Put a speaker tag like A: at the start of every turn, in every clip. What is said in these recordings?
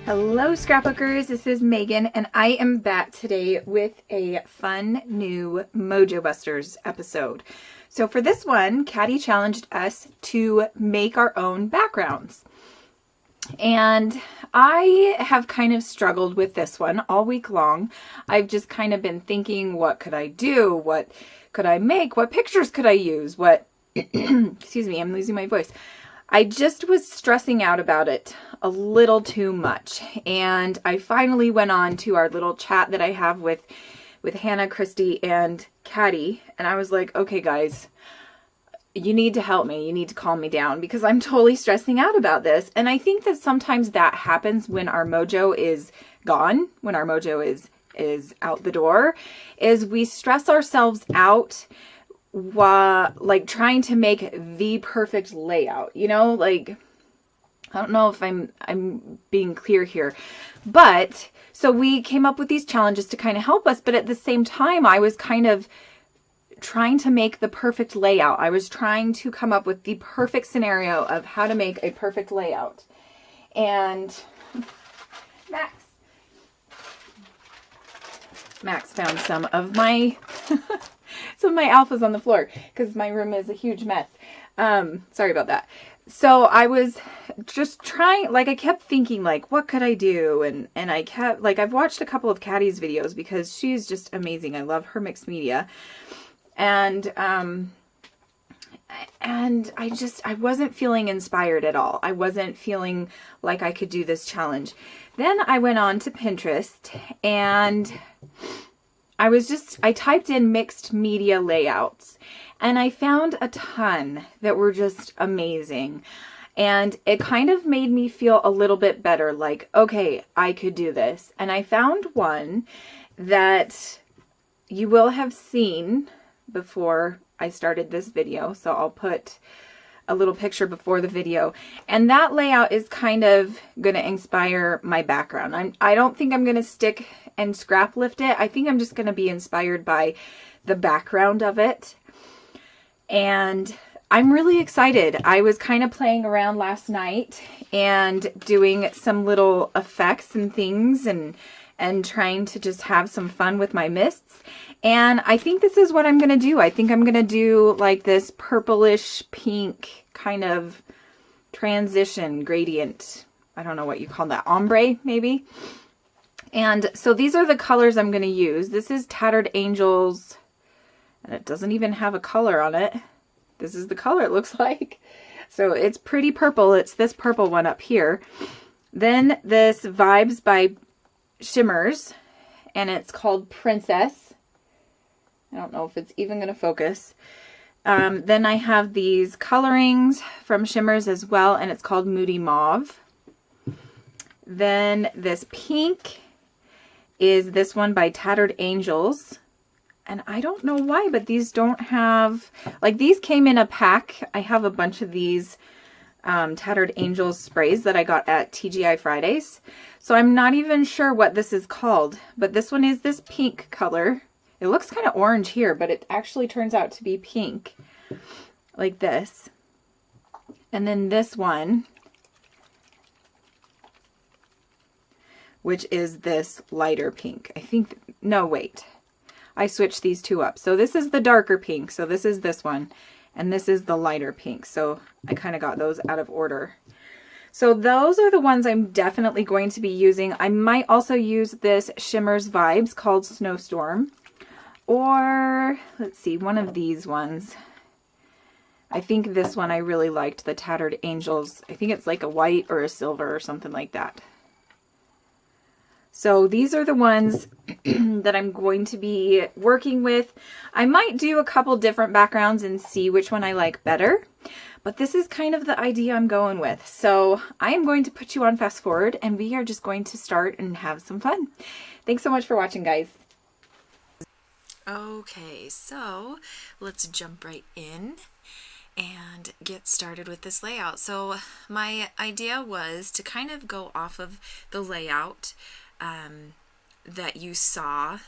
A: Hello scrapbookers, this is Megan and I am back today with a fun new Mojo-Busters episode. So for this one, Katty challenged us to make our own backgrounds. And I have kind of struggled with this one all week long. I've just kind of been thinking, what could I do? What could I make? What pictures could I use? What, excuse me, I'm losing my voice. I just was stressing out about it a little too much. And I finally went on to our little chat that I have with Hannah, Christy, and Katty. And I was like, okay, guys, you need to help me. You need to calm me down because I'm totally stressing out about this. And I think that sometimes that happens when our mojo is gone, when our mojo is out the door, is we stress ourselves out like trying to make the perfect layout, you know, like, I don't know if I'm being clear here, but so we came up with these challenges to kind of help us, but at the same time, I was kind of trying to make the perfect layout. I was trying to come up with the perfect scenario of how to make a perfect layout. And Max found some of my alphas on the floor because my room is a huge mess. Sorry about that. So I was just trying, like I kept thinking like, what could I do? And I kept, like, I've watched a couple of Katty's videos because she's just amazing. I love her mixed media. And I wasn't feeling inspired at all. I wasn't feeling like I could do this challenge. Then I went on to Pinterest and I typed in mixed media layouts and I found a ton that were just amazing. And it kind of made me feel a little bit better, like, okay, I could do this. And I found one that you will have seen before I started this video. So I'll put a little picture before the video. And that layout is kind of going to inspire my background. I don't think I'm going to stick and scrap lift it. I think I'm just going to be inspired by the background of it. And I'm really excited. I was kind of playing around last night and doing some little effects and things and trying to just have some fun with my mists. And I think this is what I'm going to do. I think I'm going to do like this purplish pink kind of transition gradient. I don't know what you call that. Ombre, maybe. And so these are the colors I'm going to use. This is Tattered Angels. And it doesn't even have a color on it. This is the color it looks like. So it's pretty purple. It's this purple one up here. Then this Vibes by Shimmers. And it's called Princess. I don't know if it's even going to focus. Then I have these colorings from Shimmers as well, and it's called Moody Mauve. Then this pink is this one by Tattered Angels. And I don't know why, but these don't have, like, these came in a pack. I have a bunch of these Tattered Angels sprays that I got at TGI Fridays. So I'm not even sure what this is called, but this one is this pink color. It looks kind of orange here, but it actually turns out to be pink, like this. And then this one, which is this lighter pink. I think, no, wait. I switched these two up. So this is the darker pink. So this is this one. And this is the lighter pink. So I kind of got those out of order. So those are the ones I'm definitely going to be using. I might also use this Shimmers Vibes called Snowstorm. Or, let's see, one of these ones. I think this one I really liked, the Tattered Angels. I think it's like a white or a silver or something like that. So these are the ones that I'm going to be working with. I might do a couple different backgrounds and see which one I like better. But this is kind of the idea I'm going with. So I am going to put you on fast forward and we are just going to start and have some fun. Thanks so much for watching, guys.
B: Okay, so let's jump right in and get started with this layout. So my idea was to kind of go off of the layout that you saw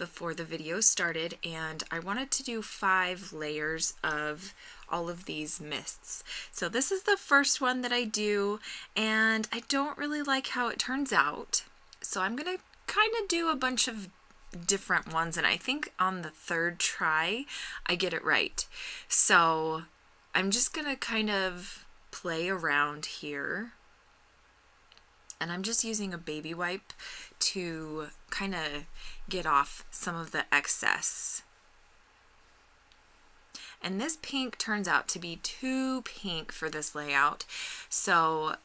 B: before the video started, and I wanted to do 5 layers of all of these mists. So this is the first one that I do, and I don't really like how it turns out. So I'm gonna kind of do a bunch of different ones, and I think on the 3rd try I get it right. So I'm just gonna kind of play around here, and I'm just using a baby wipe to kind of get off some of the excess. And this pink turns out to be too pink for this layout, so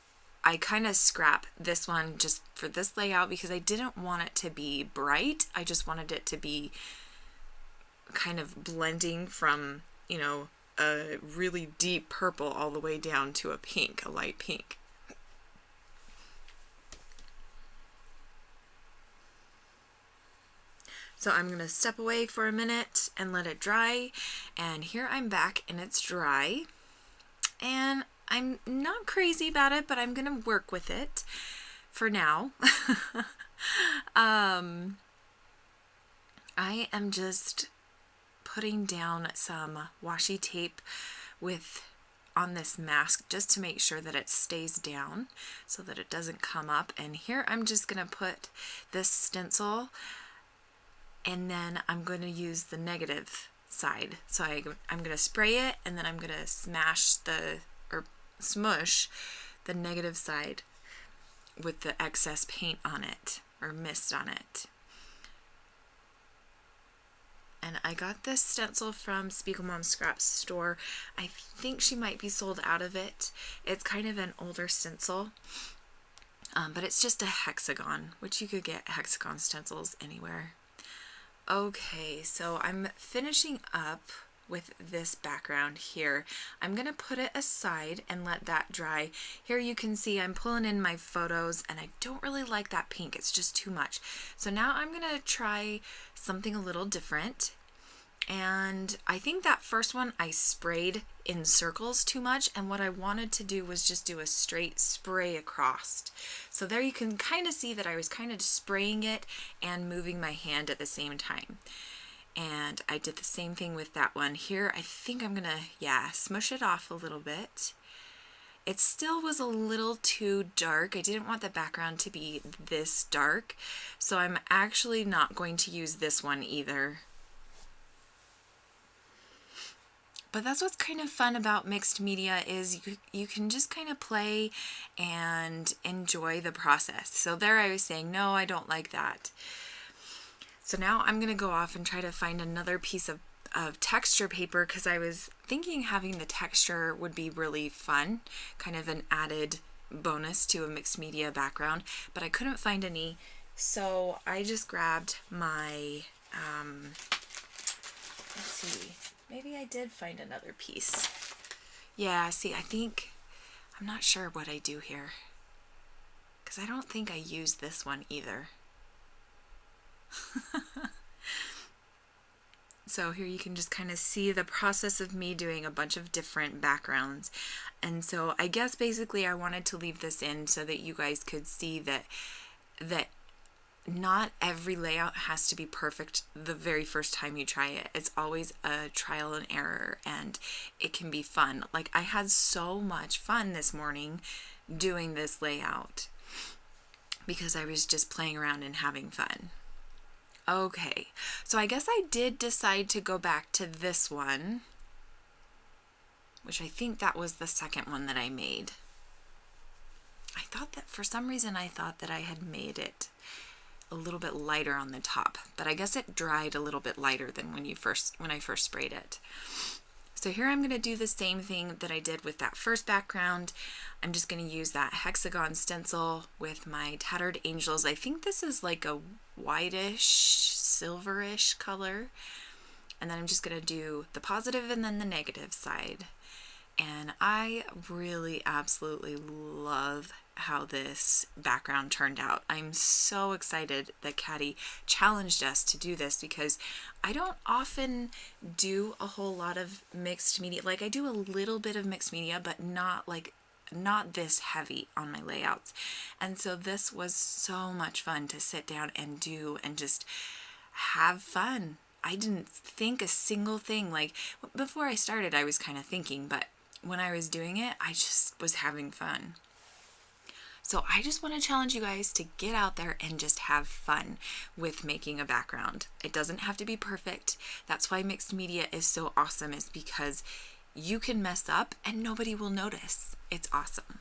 B: I kind of scrap this one just for this layout because I didn't want it to be bright. I just wanted it to be kind of blending from, you know, a really deep purple all the way down to a pink, a light pink. So I'm going to step away for a minute and let it dry, and here I'm back and it's dry, and I'm not crazy about it, but I'm going to work with it for now. I am just putting down some washi tape on this mask just to make sure that it stays down so that it doesn't come up. And here I'm just going to put this stencil, and then I'm going to use the negative side. So I'm going to spray it, and then I'm going to smush the negative side with the excess paint on it, or mist on it. And I got this stencil from Spiegelmom's Scrap Store. I think she might be sold out of it. It's kind of an older stencil, but it's just a hexagon, which you could get hexagon stencils anywhere. Okay, so I'm finishing up with this background here. I'm going to put it aside and let that dry. Here you can see I'm pulling in my photos, and I don't really like that pink. It's just too much. So now I'm going to try something a little different. And I think that first one I sprayed in circles too much, and what I wanted to do was just do a straight spray across. So there you can kind of see that I was kind of spraying it and moving my hand at the same time. And I did the same thing with that one. Here I think I'm gonna, smush it off a little bit. It still was a little too dark. I didn't want the background to be this dark, so I'm actually not going to use this one either. But that's what's kind of fun about mixed media, is you can just kind of play and enjoy the process. So there I was saying, no, I don't like that. So now I'm going to go off and try to find another piece of texture paper, because I was thinking having the texture would be really fun, kind of an added bonus to a mixed media background, but I couldn't find any. So I just grabbed my, let's see, maybe I did find another piece. Yeah, see, I'm not sure what I do here, because I don't think I used this one either. So here you can just kind of see the process of me doing a bunch of different backgrounds. And so I guess basically I wanted to leave this in so that you guys could see that not every layout has to be perfect the very first time you try it. It's always a trial and error, and it can be fun. Like, I had so much fun this morning doing this layout because I was just playing around and having fun. Okay, so I guess I did decide to go back to this one, which I think that was the second one that I made. I thought that for some reason I thought that I had made it a little bit lighter on the top, but I guess it dried a little bit lighter than when I first sprayed it. So here I'm going to do the same thing that I did with that first background. I'm just going to use that hexagon stencil with my Tattered Angels. I think this is like a whitish, silverish color. And then I'm just going to do the positive and then the negative side. And I really absolutely love how this background turned out. I'm so excited that Katty challenged us to do this, because I don't often do a whole lot of mixed media. Like, I do a little bit of mixed media, but not this heavy on my layouts. And so this was so much fun to sit down and do and just have fun. I didn't think a single thing. Like, before I started, I was kind of thinking, but when I was doing it, I just was having fun. So I just want to challenge you guys to get out there and just have fun with making a background. It doesn't have to be perfect. That's why mixed media is so awesome, is because you can mess up and nobody will notice. It's awesome.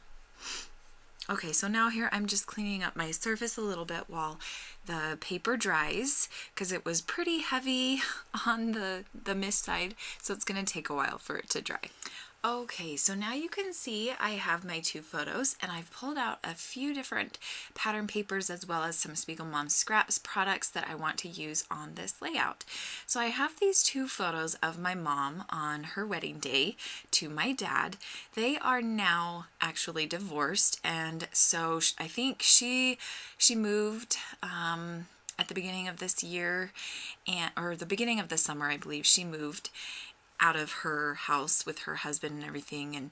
B: Okay, so now here I'm just cleaning up my surface a little bit while the paper dries, because it was pretty heavy on the mist side, so it's going to take a while for it to dry. Okay, so now you can see I have my 2 photos, and I've pulled out a few different pattern papers as well as some Spiegel Mom Scraps products that I want to use on this layout. So I have these 2 photos of my mom on her wedding day to my dad. They are now actually divorced, and so I think she moved at the beginning of this year, or the beginning of the summer, I believe she moved out of her house with her husband and everything,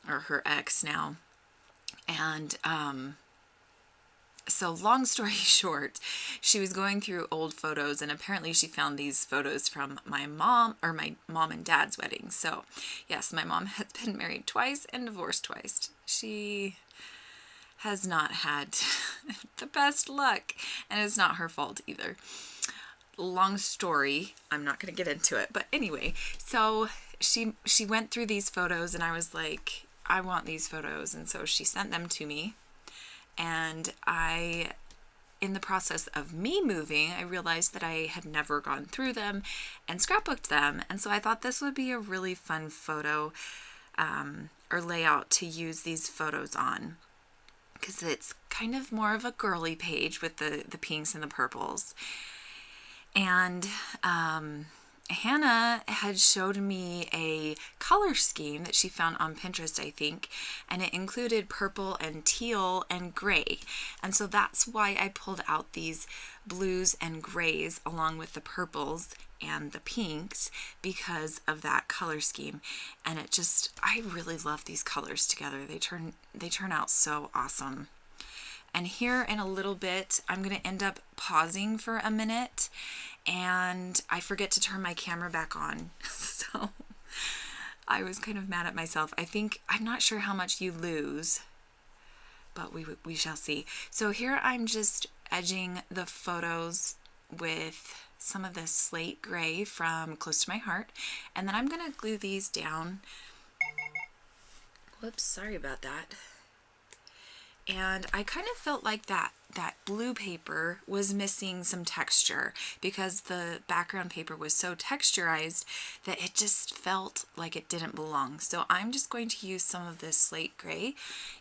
B: or her ex now. And so long story short, she was going through old photos, and apparently she found these photos from my mom and dad's wedding. So yes, my mom has been married twice and divorced twice. She has not had the best luck, and it's not her fault either. Long story, I'm not going to get into it, but anyway, so she went through these photos, and I was like, I want these photos, and so she sent them to me, and in the process of me moving, I realized that I had never gone through them and scrapbooked them, and so I thought this would be a really fun photo or layout to use these photos on, because it's kind of more of a girly page with the pinks and the purples. And Hannah had showed me a color scheme that she found on Pinterest, I think, and it included purple and teal and gray. And so that's why I pulled out these blues and grays along with the purples and the pinks, because of that color scheme. And I really love these colors together. They turn out so awesome. And here in a little bit, I'm going to end up pausing for a minute, and I forget to turn my camera back on. So I was kind of mad at myself. I'm not sure how much you lose, but we shall see. So here I'm just edging the photos with some of this slate gray from Close to My Heart, and then I'm going to glue these down. Whoops, sorry about that. And I kind of felt like that blue paper was missing some texture, because the background paper was so texturized that it just felt like it didn't belong. So I'm just going to use some of this slate gray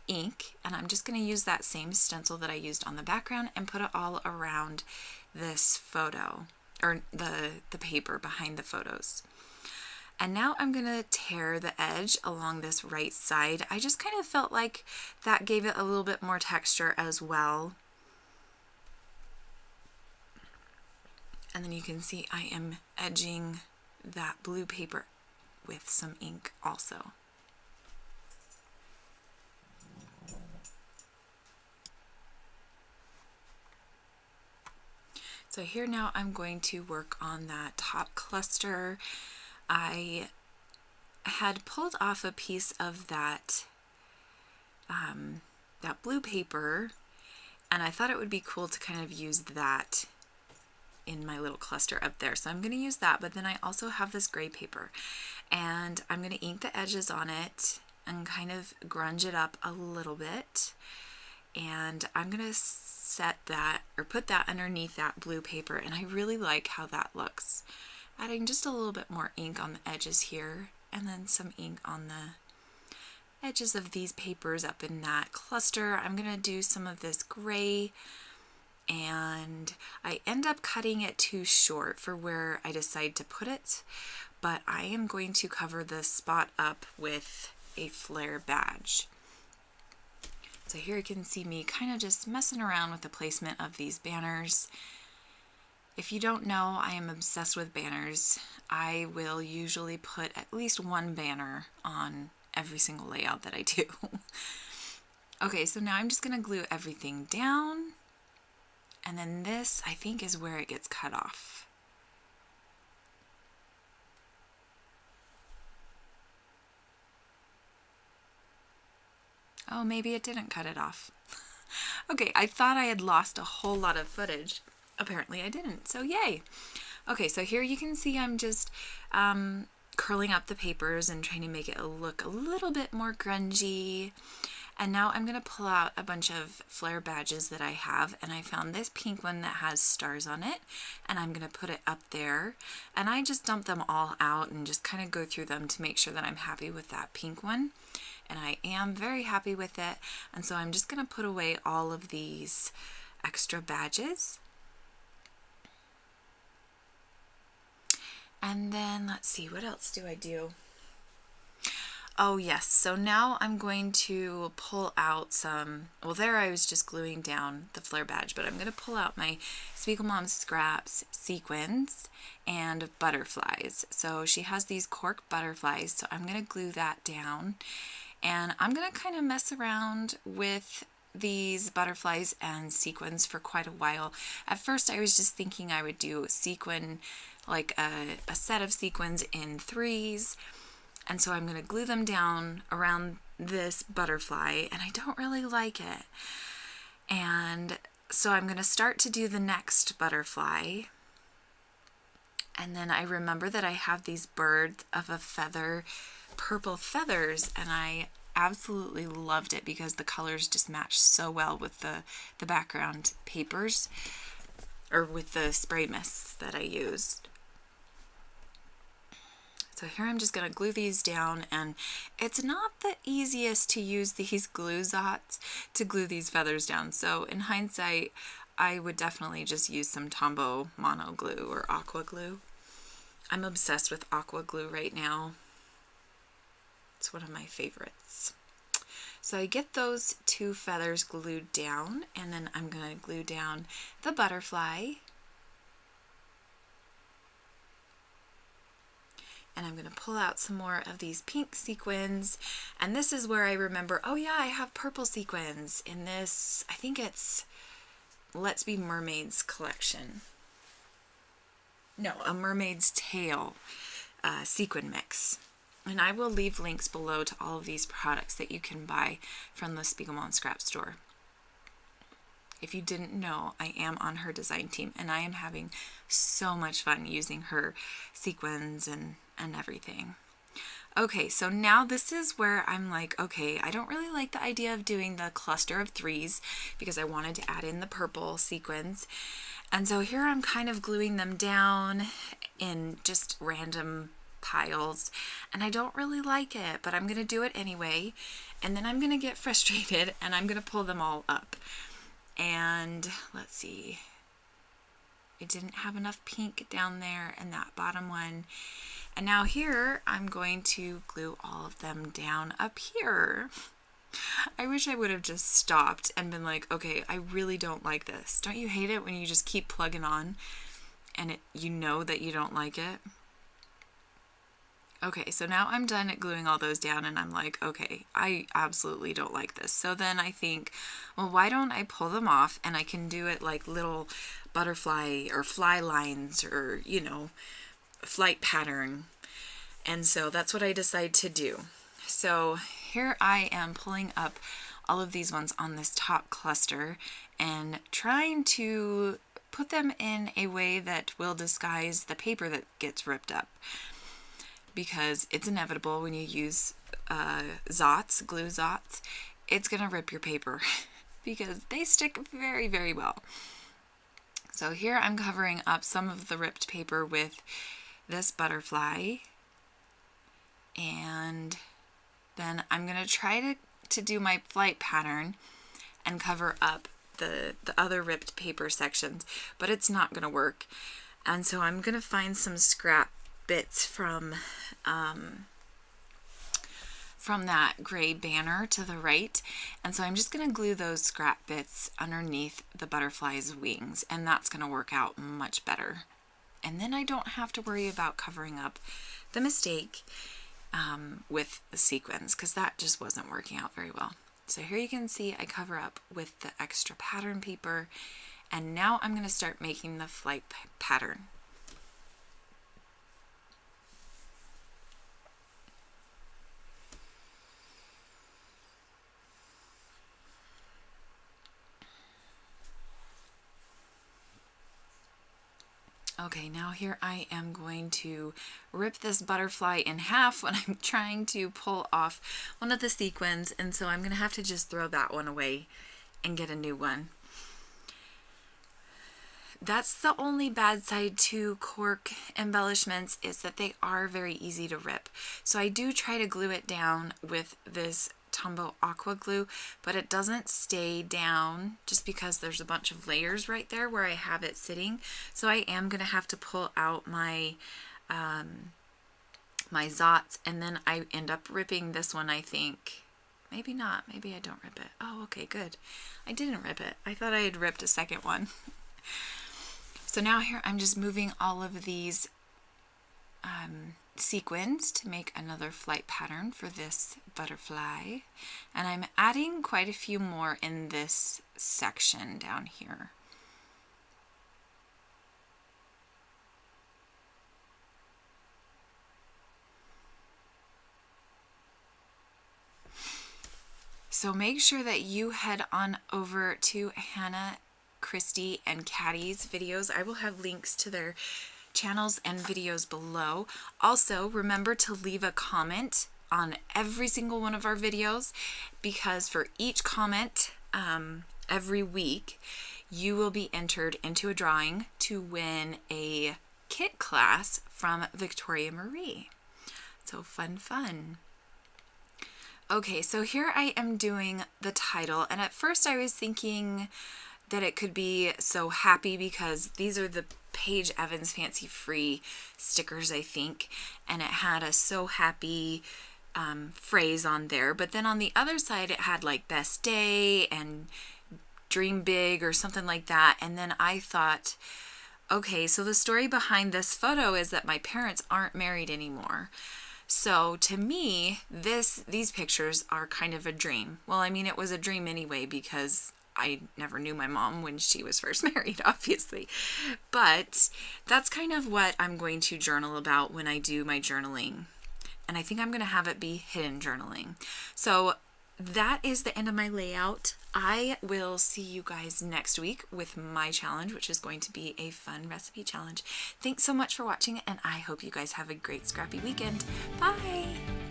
B: ink, and I'm just going to use that same stencil that I used on the background and put it all around this photo, or the paper behind the photos. And now I'm going to tear the edge along this right side. I just kind of felt like that gave it a little bit more texture as well. And then you can see I am edging that blue paper with some ink also. So here now I'm going to work on that top cluster. I had pulled off a piece of that blue paper, and I thought it would be cool to kind of use that in my little cluster up there. So I'm going to use that, but then I also have this gray paper, and I'm going to ink the edges on it and kind of grunge it up a little bit. And I'm going to set that, or put that underneath that blue paper, and I really like how that looks. Adding just a little bit more ink on the edges here, and then some ink on the edges of these papers up in that cluster. I'm going to do some of this gray, and I end up cutting it too short for where I decide to put it, but I am going to cover this spot up with a flare badge. So here you can see me kind of just messing around with the placement of these banners. If you don't know, I am obsessed with banners. I will usually put at least one banner on every single layout that I do. Okay, so now I'm just going to glue everything down, And then this, I think, is where it gets cut off. Oh, maybe it didn't cut it off. Okay, I thought I had lost a whole lot of footage. Apparently I didn't, so yay. Okay, so here you can see I'm just curling up the papers and trying to make it look a little bit more grungy. And now I'm going to pull out a bunch of flare badges that I have, and I found this pink one that has stars on it, and I'm going to put it up there. And I just dump them all out and just kind of go through them to make sure that I'm happy with that pink one. And I am very happy with it, and so I'm just going to put away all of these extra badges. And then let's see, what else do I do? Oh yes, so now I'm going to pull out some, well there I was just gluing down the flare badge, but I'm going to pull out my Spiegel Mom Scraps sequins and butterflies. So she has these cork butterflies, so I'm going to glue that down. And I'm going to kind of mess around with these butterflies and sequins for quite a while. At first I was just thinking I would do a sequin, like a set of sequins in 3s. And so I'm going to glue them down around this butterfly, and I don't really like it. And so I'm going to start to do the next butterfly. And then I remember that I have these birds of a feather, purple feathers, and I absolutely loved it because the colors just matched so well with the background papers, or with the spray mists that I used. So here I'm just going to glue these down, and it's not the easiest to use these glue dots to glue these feathers down. So in hindsight, I would definitely just use some Tombow Mono Glue or Aqua Glue. I'm obsessed with Aqua Glue right now. It's one of my favorites. So I get those 2 feathers glued down, and then I'm going to glue down the butterfly. And I'm going to pull out some more of these pink sequins. And this is where I remember, oh yeah, I have purple sequins in this, I think it's Let's Be Mermaids collection. No, a Mermaid's Tail sequin mix. And I will leave links below to all of these products that you can buy from the Spiegel Mom Scrap Store. If you didn't know, I am on her design team, and I am having so much fun using her sequins and everything. Okay, so now this is where I'm like, okay, I don't really like the idea of doing the cluster of 3s because I wanted to add in the purple sequins. And so here I'm kind of gluing them down in just random piles, and I don't really like it, but I'm going to do it anyway. And then I'm going to get frustrated, and I'm going to pull them all up. And let's see, I didn't have enough pink down there in that bottom one. And now here I'm going to glue all of them down up here. I wish I would have just stopped and been like, okay, I really don't like this. Don't you hate it when you just keep plugging on and you know that you don't like it? Okay, so now I'm done at gluing all those down, and I'm like, okay, I absolutely don't like this. So then I think, well, why don't I pull them off, and I can do it like little butterfly or fly lines, or, you know, flight pattern. And so that's what I decide to do. So here I am pulling up all of these ones on this top cluster and trying to put them in a way that will disguise the paper that gets ripped up. Because it's inevitable when you use Zots, glue Zots, it's going to rip your paper because they stick very, very well. So here I'm covering up some of the ripped paper with this butterfly. And then I'm going to try to do my flight pattern and cover up the other ripped paper sections, but it's not going to work. And so I'm going to find some scrap bits from that gray banner to the right, and so I'm just going to glue those scrap bits underneath the butterfly's wings, and that's going to work out much better. And then I don't have to worry about covering up the mistake with the sequins, because that just wasn't working out very well. So here you can see I cover up with the extra pattern paper, And now I'm going to start making the flight pattern. Okay, now here I am going to rip this butterfly in half when I'm trying to pull off one of the sequins, and so I'm going to have to just throw that one away and get a new one. That's the only bad side to cork embellishments, is that they are very easy to rip. So I do try to glue it down with this Tombow Aqua Glue, but it doesn't stay down just because there's a bunch of layers right there where I have it sitting. So I am going to have to pull out my my Zots, and then I end up ripping this one, I think. Maybe not. Maybe I don't rip it. Oh, okay, good. I didn't rip it. I thought I had ripped a second one. So now here I'm just moving all of these sequins to make another flight pattern for this butterfly, and I'm adding quite a few more in this section down here. So make sure that you head on over to Hannah, Christy, and Katty's videos. I will have links to their channels and videos below. Also, remember to leave a comment on every single one of our videos, because for each comment every week, you will be entered into a drawing to win a kit class from Victoria Marie. So fun, fun. Okay, so here I am doing the title, and at first I was thinking that it could be So Happy, because these are the Paige Evans Fancy Free stickers, I think, and it had a So Happy phrase on there, but then on the other side it had like Best Day and Dream Big or something like that. And then I thought, okay, so the story behind this photo is that my parents aren't married anymore. So to me, these pictures are kind of a dream. Well, I mean, it was a dream anyway, because I never knew my mom when she was first married, obviously. But that's kind of what I'm going to journal about when I do my journaling. And I think I'm going to have it be hidden journaling. So that is the end of my layout. I will see you guys next week with my challenge, which is going to be a fun recipe challenge. Thanks so much for watching, and I hope you guys have a great scrappy weekend. Bye!